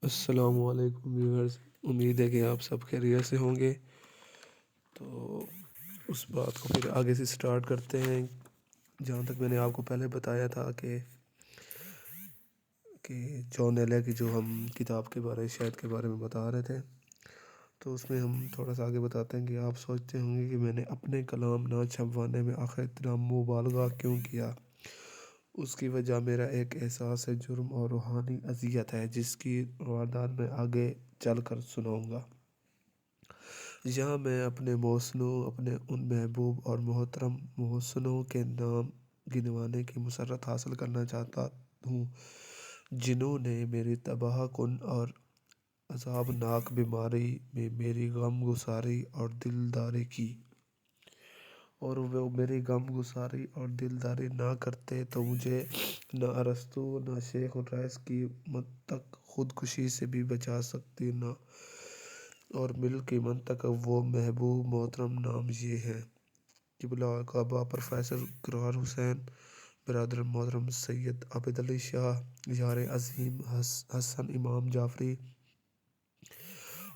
السلام علیکم ویورز، امید ہے کہ آپ سب خیریت سے ہوں گے۔ تو اس بات کو پھر آگے سے سٹارٹ کرتے ہیں جہاں تک میں نے آپ کو پہلے بتایا تھا کہ جان ایلے کی جو ہم کتاب کے بارے شہد کے بارے میں بتا رہے تھے، تو اس میں ہم تھوڑا سا آگے بتاتے ہیں کہ آپ سوچتے ہوں گے کہ میں نے اپنے کلام نہ چھپوانے میں آخر اتنا مبالغہ کیوں کیا۔ اس کی وجہ میرا ایک احساس جرم اور روحانی اذیت ہے جس کی واردات میں آگے چل کر سناؤں گا۔ یہاں میں اپنے محسنوں، اپنے ان محبوب اور محترم محسنوں کے نام گنوانے کی مسرت حاصل کرنا چاہتا ہوں جنہوں نے میری تباہ کن اور عذابناک بیماری میں میری غم گساری اور دلداری کی، اور وہ میری غم گساری اور دلداری نہ کرتے تو مجھے نہ ارسطو نہ شیخ الرئیس کی منطق خودکشی سے بھی بچا سکتی نہ، اور مل کی منطق وہ محبوب محترم نام یہ ہیں: قبلہ کعبہ پروفیسر قرار حسین، برادر محترم سید عابد علی شاہ، یار عظیم حسن امام جعفری،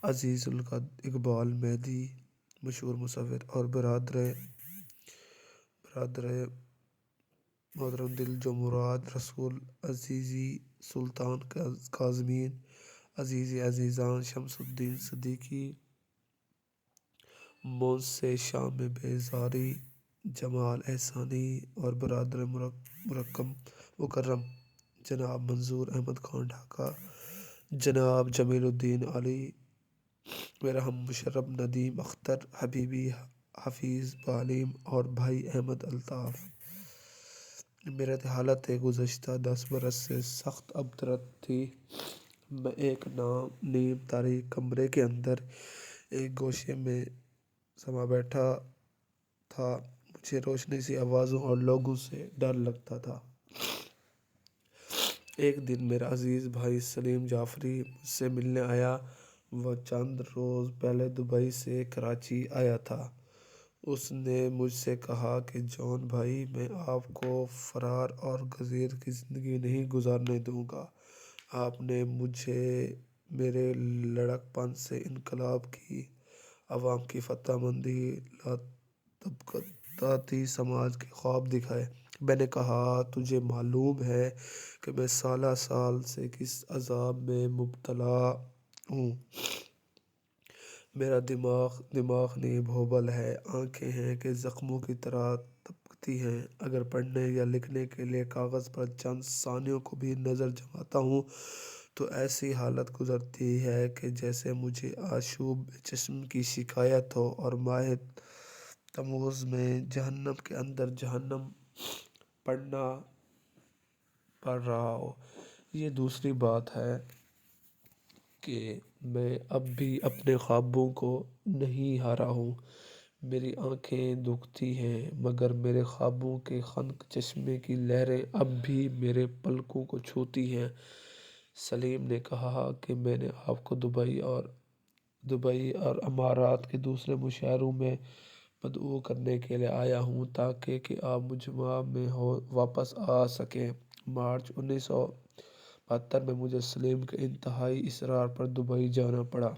عزیز القدر اقبال مہدی مشہور مصور، اور برادر محترم دل جو مراد رسول، عزیزی سلطان کاظمین، عزیزِ عزیزان شمس الدین صدیقی، مونس شام بیزاری جمال احسانی، اور برادر مکرم جناب منظور احمد خان ڈھاکہ، جناب جمیل الدین علی، میرا ہم مشرب ندیم اختر حبیبی، حفیظ بعلیم، اور بھائی احمد الطاف۔ میرے حالت گزشتہ 10 برس سے سخت ابتر تھی۔ میں ایک نیم تاریک کمرے کے اندر ایک گوشے میں سما بیٹھا تھا۔ مجھے روشنی سی آوازوں اور لوگوں سے ڈر لگتا تھا۔ ایک دن میرا عزیز بھائی سلیم جعفری مجھ سے ملنے آیا۔ وہ چند روز پہلے دبئی سے کراچی آیا تھا۔ اس نے مجھ سے کہا کہ جان بھائی، میں آپ کو فرار اور غزیر کی زندگی نہیں گزارنے دوں گا۔ آپ نے مجھے میرے لڑک پن سے انقلاب کی، عوام کی فتح مندی، لاطبقاتی سماج کے خواب دکھائے۔ میں نے کہا، تجھے معلوم ہے کہ میں سالہ سال سے کس عذاب میں مبتلا ہوں؟ میرا دماغ نیب ہوبل ہے، آنکھیں ہیں کہ زخموں کی طرح تپتی ہیں۔ اگر پڑھنے یا لکھنے کے لیے کاغذ پر چند ثانیوں کو بھی نظر جماتا ہوں تو ایسی حالت گزرتی ہے کہ جیسے مجھے آشوب چشم کی شکایت ہو اور ماہ تموز میں جہنم کے اندر جہنم پڑھنا پڑ رہا ہو۔ یہ دوسری بات ہے کہ میں اب بھی اپنے خوابوں کو نہیں ہارا ہوں۔ میری آنکھیں دکھتی ہیں مگر میرے خوابوں کے خنک چشمے کی لہریں اب بھی میرے پلکوں کو چھوتی ہیں۔ سلیم نے کہا کہ میں نے آپ کو دبئی اور امارات کے دوسرے مشاعروں میں مدعو کرنے کے لیے آیا ہوں تاکہ کہ آپ مجمع میں واپس آ سکیں۔ مارچ 1972 میں مجھے سلیم کے انتہائی اصرار پر دبئی جانا پڑا،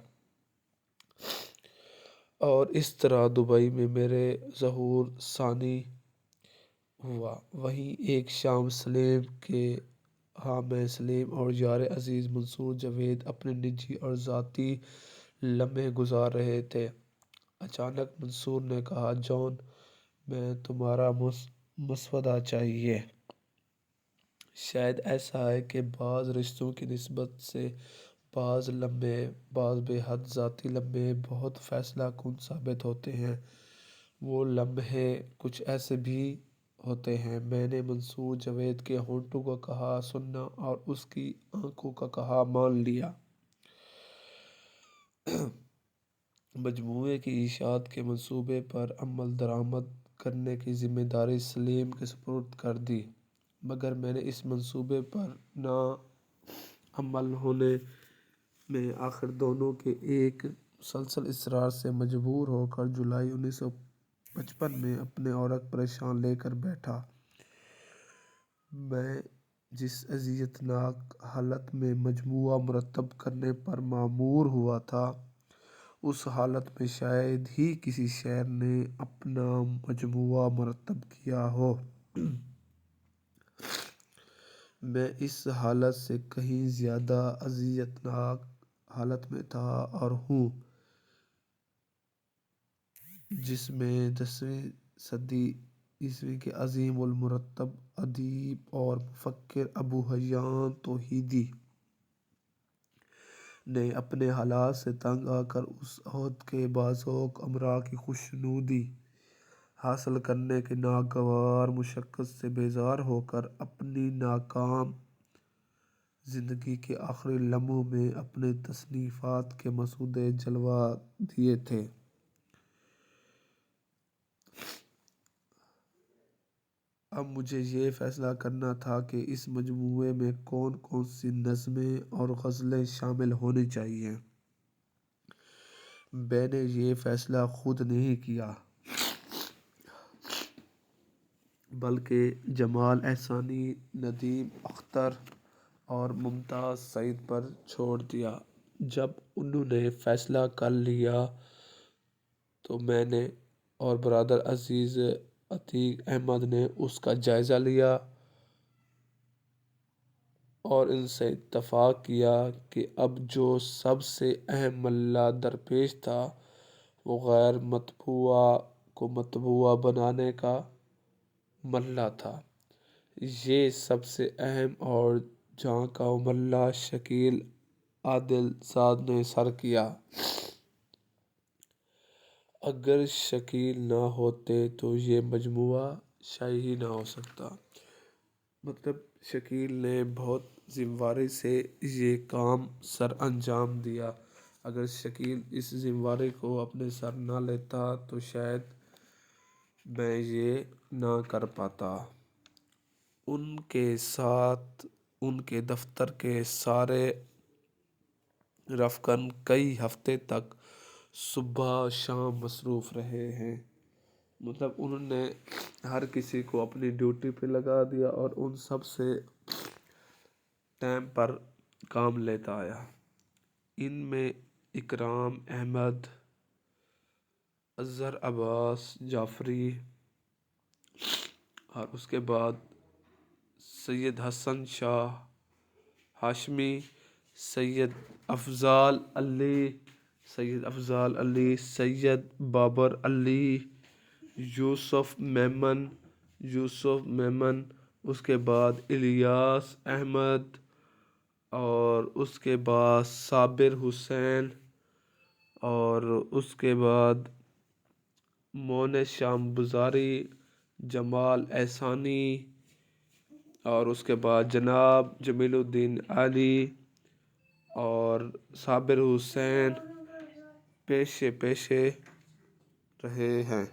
اور اس طرح دبئی میں میرے ظہور ثانی ہوا۔ وہیں ایک شام سلیم کے ہاں میں، سلیم اور یار عزیز منصور جاوید اپنے نجی اور ذاتی لمحے گزار رہے تھے۔ اچانک منصور نے کہا، جان، میں تمہارا مسودہ چاہیے۔ شاید ایسا ہے کہ بعض رشتوں کی نسبت سے بعض لمحے، بعض بے حد ذاتی لمحے بہت فیصلہ کن ثابت ہوتے ہیں۔ وہ لمحے کچھ ایسے بھی ہوتے ہیں۔ میں نے منصور جاوید کے ہونٹوں کا کہا سنا اور اس کی آنکھوں کا کہا مان لیا۔ مجموعے کی اشاعت کے منصوبے پر عمل درآمد کرنے کی ذمہ داری سلیم کے سپرد کر دی، مگر میں نے اس منصوبے پر نہ عمل ہونے میں آخر دونوں کے ایک مسلسل اصرار سے مجبور ہو کر جولائی 1955 میں اپنے عورق پریشان لے کر بیٹھا۔ میں جس اذیت ناک حالت میں مجموعہ مرتب کرنے پر مامور ہوا تھا، اس حالت میں شاید ہی کسی شاعر نے اپنا مجموعہ مرتب کیا ہو۔ میں اس حالت سے کہیں زیادہ اذیت ناک حالت میں تھا اور ہوں، جس میں 10ویں صدی عیسوی کے عظیم المرتب ادیب اور مفکر ابو حیان توحیدی نے اپنے حالات سے تنگ آ کر اس عہد کے باذوق امراء کی خوشنودی حاصل کرنے کے ناگوار مشقت سے بیزار ہو کر اپنی ناکام زندگی کے آخری لمحوں میں اپنے تصنیفات کے مسودے جلوا دیے تھے۔ اب مجھے یہ فیصلہ کرنا تھا کہ اس مجموعے میں کون کون سی نظمیں اور غزلیں شامل ہونی چاہئیں۔ میں نے یہ فیصلہ خود نہیں کیا، بلکہ جمال احسانی، ندیم اختر اور ممتاز سعید پر چھوڑ دیا۔ جب انہوں نے فیصلہ کر لیا تو میں نے اور برادر عزیز عتیق احمد نے اس کا جائزہ لیا اور ان سے اتفاق کیا کہ اب جو سب سے اہم ملہ درپیش تھا وہ غیر مطبوعہ کو مطبوعہ بنانے کا ملہ تھا۔ یہ سب سے اہم اور جانکاؤ ملہ شکیل عادل زاد نے سر کیا۔ اگر شکیل نہ ہوتے تو یہ مجموعہ شائع ہی نہ ہو سکتا۔ مطلب شکیل نے بہت ذمہ سے یہ کام سر انجام دیا۔ اگر شکیل اس ذمہ کو اپنے سر نہ لیتا تو شاید میں یہ نہ کر پاتا۔ ان کے ساتھ ان کے دفتر کے سارے رفقان کئی ہفتے تک صبح شام مصروف رہے ہیں۔ مطلب انہوں نے ہر کسی کو اپنی ڈیوٹی پہ لگا دیا اور ان سب سے ٹائم پر کام لیتا آیا۔ ان میں اکرام احمد، اظہر عباس جعفری اور اس کے بعد سید حسن شاہ ہاشمی، سید افضال علی، سید بابر علی، یوسف میمن، اس کے بعد الیاس احمد اور اس کے بعد صابر حسین اور اس کے بعد معین شام بزاری، جمال احسانی اور اس کے بعد جناب جمیل الدین علی اور صابر حسین پیشے رہے ہیں۔